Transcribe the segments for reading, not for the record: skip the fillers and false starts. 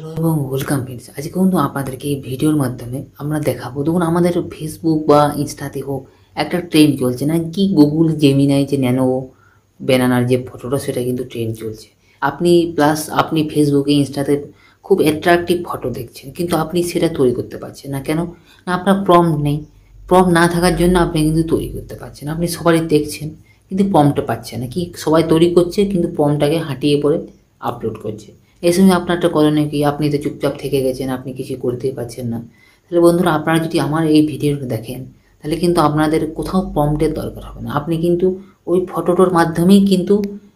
Hello এবং welcome friends. আজকে কিন্তু আপনাদেরকে এই ভিডিওর মাধ্যমে আমরা দেখাবো, দেখুন আমাদের ফেসবুক বা ইনস্টাতে হোক একটা ট্রেন্ড চলছে না কি, গুগল জেমিনাই যে ন্যানো ব্যানানার যে ফটোটা সেটা কিন্তু ট্রেন্ড চলছে। আপনি ফেসবুকে ইনস্টাতে খুব অ্যাট্রাকটিভ ফটো দেখছেন, কিন্তু আপনি সেটা তৈরি করতে পারছেন না। কেন না? আপনার প্রম্পট নেই। প্রম্পট না থাকার জন্য আপনি কিন্তু তৈরি করতে পারছেন। আপনি সবারই দেখছেন কিন্তু প্রম্পটটা পাচ্ছে না। কি সবাই তৈরি করছে কিন্তু প্রম্পটটাকে হাঁটিয়ে পড়ে আপলোড করছে। এই সময় আপনার একটা করণীয় কি? আপনি তো চুপচাপ থেকে গেছেন, আপনি কিছু করতেই পারছেন না। তাহলে বন্ধুরা, আপনারা যদি আমার এই ভিডিওটা দেখেন তাহলে কিন্তু আপনাদের কোথাও প্রম্পটের দরকার হবে না। আপনি কিন্তু ওই ফটোটার মাধ্যমেই কিন্তু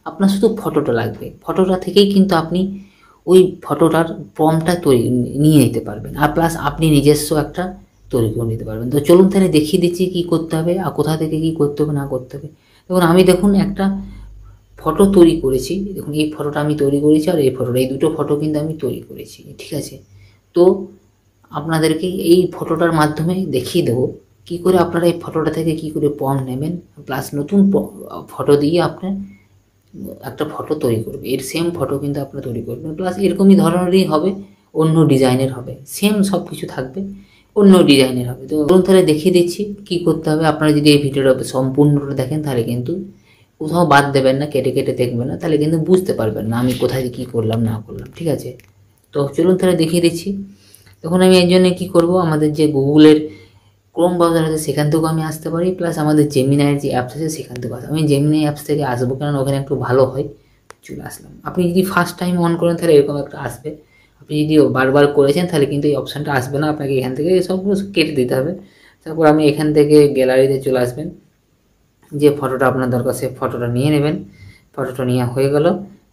আপনার শুধু ফটোটা লাগবে, ফটোটা থেকেই কিন্তু আপনি ওই ফটোটার প্রম্পটটা নিয়ে নিতে পারবেন, আর প্লাস আপনি নিজস্ব একটা তৈরি করে নিতে পারবেন। তো চলুন তাহলে দেখিয়ে দিচ্ছি কী করতে হবে আর কোথা থেকে কী করতে হবে না করতে হবে। দেখুন আমি একটা ফটো তৈরি করেছি। দেখুন এই ফটোটা আমি তৈরি করেছি আর এই ফটোটা, এই দুটো ফটো কিন্তু আমি তৈরি করেছি, ঠিক আছে। তো আপনাদেরকে এই ফটোটার মাধ্যমে দেখিয়ে দেবো কী করে আপনারা এই ফটোটা থেকে কী করে প্রম্পট নেবেন, প্লাস নতুন ফটো দিয়ে আপনার একটা ফটো তৈরি করবে। এর সেম ফটো কিন্তু আপনারা তৈরি করবেন, প্লাস এরকমই ধরনেরই হবে, অন্য ডিজাইনের হবে, সেম সব কিছু থাকবে, অন্য ডিজাইনের হবে। তো ধরুন তাহলে দেখিয়ে দিচ্ছি কী করতে হবে। আপনারা যদি এই ভিডিওটা সম্পূর্ণটা দেখেন তাহলে কিন্তু কোথাও বাদ দেবেন না, কেটে কেটে দেখবেন না, তাহলে কিন্তু বুঝতে পারবেন না আমি কোথায় কী করলাম না করলাম, ঠিক আছে। তো চলুন তাহলে দেখিয়ে দিচ্ছি। তখন আমি এর জন্য কী করবো, আমাদের যে গুগলের ক্রোম ব্রাউজার আছে সেখান থেকেও আমি আসতে পারি, প্লাস আমাদের জেমিনাইয়ের যে অ্যাপস আছে সেখান থেকেও আসতে। আমি জেমিনাই অ্যাপস থেকে আসবো, কারণ ওখানে একটু ভালো হয়। চলে আসলাম। আপনি যদি ফার্স্ট টাইম অন করেন তাহলে এরকম একটা আসবে। আপনি যদি বারবার করেছেন তাহলে কিন্তু এই অপশানটা আসবে না, আপনাকে এখান থেকে সবগুলো কেটে দিতে হবে। তারপর আমি এখান থেকে গ্যালারিতে চলে আসবেন, যে ফটোটা আপনার দরকার সে ফটোটা নিয়ে নেবেন। ফটোটা নেওয়া হয়ে গেল।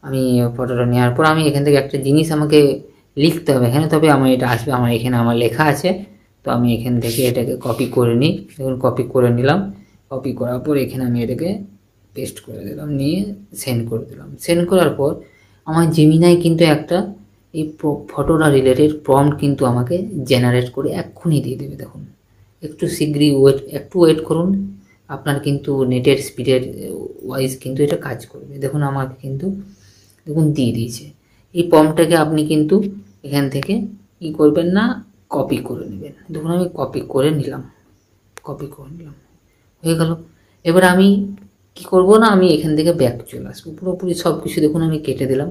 আমি ফটোটা নেওয়ার পর আমি এখান থেকে একটা জিনিস আমাকে লিখতে হবে এখানে, তবে আমার এটা আসবে। আমার এখানে আমার লেখা আছে, তো আমি এখান থেকে এটাকে কপি করে নিই। দেখুন কপি করে নিলাম। কপি করার পর এখানে আমি এটাকে পেস্ট করে দিলাম, নিয়ে সেন্ড করে দিলাম। সেন্ড করার পর আমার জেমিনাই কিন্তু একটা এই ফটোটা রিলেটেড প্রম্পট কিন্তু আমাকে জেনারেট করে এক্ষুনি দিয়ে দেবে। দেখুন একটু শীঘ্রই একটু ওয়েট করুন, আপনার কিন্তু নেটের স্পিডের ওয়াইজ কিন্তু এটা কাজ করবে। দেখুন আমাকে কিন্তু দেখুন দিয়ে দিয়েছে। এই প্রম্পটটাকে আপনি কিন্তু এখান থেকে কী করবেন না, কপি করে নেবেন। দেখুন আমি কপি করে নিলাম, হয়ে গেল। এবার আমি কি করব না, আমি এখান থেকে ব্যাক চলে আসবো। পুরোপুরি সব কিছু দেখুন আমি কেটে দিলাম,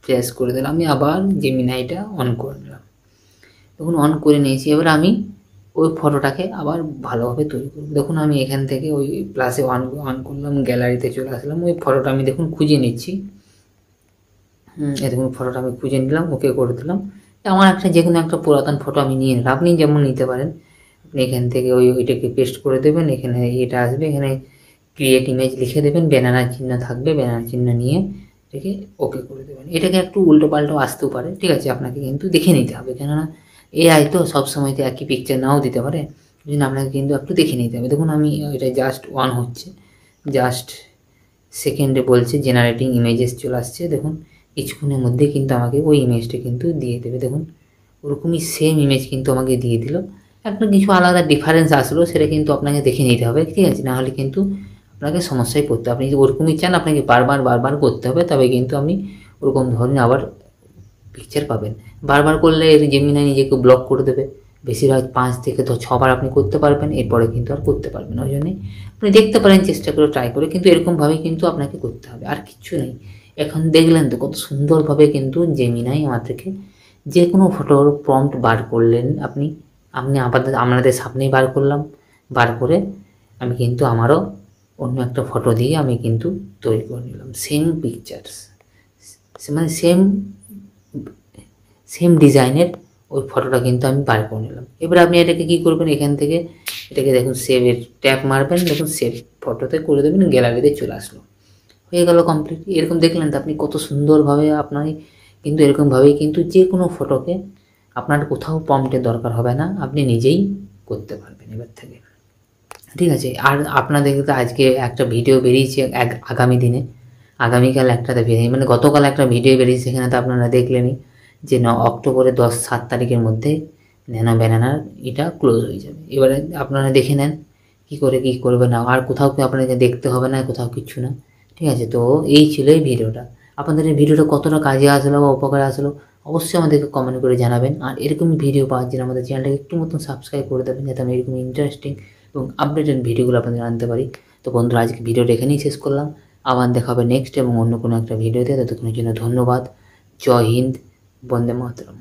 প্রেস করে দিলাম। আমি আবার জেমিনাইটা অন করে নিলাম। দেখুন অন করে নিয়েছি। এবার আমি ওই ফটোটাকে আবার ভালোভাবে তৈরি করব। দেখুন আমি এখান থেকে ওই প্লাসে অন করলাম, গ্যালারিতে চলে আসলাম। ওই ফটোটা আমি দেখুন খুঁজে নিচ্ছি। দেখুন ফটোটা আমি খুঁজে নিলাম, ওকে করে দিলাম। আমার একটা যে কোনো একটা পুরাতন ফটো আমি নিয়ে নিলাম। আপনি যেমন নিতে পারেন, আপনি এখান থেকে ওইটাকে পেস্ট করে দেবেন। এখানে এটা আসবে, এখানে ক্রিয়েট ইমেজ লিখে দেবেন, ব্যানার চিহ্ন থাকবে, ব্যানার চিহ্ন নিয়ে এটাকে ওকে করে দেবেন। এটাকে একটু উল্টো পাল্টো আসতেও পারে, ঠিক আছে, আপনাকে কিন্তু দেখে নিতে হবে, কেননা এআই তো সবসময় তো একই পিকচার নাও দিতে পারে, ওই জন্য আপনাকে কিন্তু একটু দেখে নিতে হবে। দেখুন আমি এটা জাস্ট অন হচ্ছে, জাস্ট সেকেন্ডে বলছে জেনারেটিং ইমেজেস চলে আসছে। দেখুন কিছুক্ষণের মধ্যে কিন্তু আমাকে ওই ইমেজটা কিন্তু দিয়ে দেবে। দেখুন ওরকমই সেম ইমেজ কিন্তু আমাকে দিয়ে দিল। একটা কিছু আলাদা ডিফারেন্স আসলো, সেটা কিন্তু আপনাকে দেখে নিতে হবে, ঠিক আছে, নাহলে কিন্তু আপনাকে সমস্যায় পড়তে হবে। আপনি যদি ওরকমই চান আপনাকে বারবার করতে হবে, তবে কিন্তু আপনি ওরকম ধরনের আবার পিকচার পাবেন। বারবার করলে জেমিনাই নিজেকে ব্লক করে দেবে। বেশিরভাগ 5 থেকে 6বার আপনি করতে পারবেন, এরপরে কিন্তু আর করতে পারবেন। ওই জন্যই আপনি দেখতে পারেন, চেষ্টা করে ট্রাই করে, কিন্তু এরকমভাবেই কিন্তু আপনাকে করতে হবে, আর কিচ্ছু নেই। এখন দেখলেন তো কত সুন্দরভাবে কিন্তু জেমিনাই আমাদেরকে যে কোনো ফটোর প্রম্পট বার করলেন। আপনি আপনাদের সামনেই বার করলাম, বার করে আমি কিন্তু আমারও অন্য একটা ফটো দিয়ে আমি কিন্তু তৈরি করে নিলাম সেম পিকচার্স, মানে সেম ডিজাইনের ওই ফটোটা কিন্তু আমি বার করে নিলাম। এবার আপনি এটাকে কী করবেন, এখান থেকে এটাকে দেখুন সেভের ট্যাপ মারবেন, দেখুন সেভ ফটোতে করে দেবেন, গ্যালারিতে চলে আসলো, হয়ে গেল কমপ্লিট। এরকম দেখলেন তো আপনি কত সুন্দরভাবে আপনার কিন্তু এরকমভাবেই কিন্তু যে কোনো ফটোকে আপনার কোথাও প্রম্পটের দরকার হবে না, আপনি নিজেই করতে পারবেন এবার থেকে, ঠিক আছে। আর আপনাদের তো আজকে একটা ভিডিও বেরিয়েছে আগামীকাল একটা বেরিয়ে, মানে গতকাল একটা ভিডিও বেরিয়েছে, সেখানে তো আপনারা দেখলেনই যে অক্টোবরের 7 তারিখের মধ্যে ন্যানো ব্যানানার এটা ক্লোজ হয়ে যাবে। এবারে আপনারা দেখে নেন কী করবে না, আর কোথাও আপনাকে দেখতে হবে না, কোথাও কিচ্ছু না, ঠিক আছে। তো এই ছিল এই ভিডিওটা। আপনাদের এই ভিডিওটা কতটা কাজে আসলো বা উপকারে আসলো অবশ্যই আমাদেরকে কমেন্ট করে জানাবেন। আর এরকমই ভিডিও পাওয়ার জন্য আমাদের চ্যানেলটাকে একটু মতন সাবস্ক্রাইব করে দেবেন, যাতে আমি এরকম ইন্টারেস্টিং এবং আপডেটেড ভিডিওগুলো আপনাদের আনতে পারি। তো বন্ধুরা, আজকে ভিডিওটা এখানেই শেষ করলাম। আবার দেখা হবে নেক্সট এবং অন্য কোনো একটা ভিডিওতে। ততক্ষণের জন্য ধন্যবাদ। জয় হিন্দ, বন্দে মাতরম।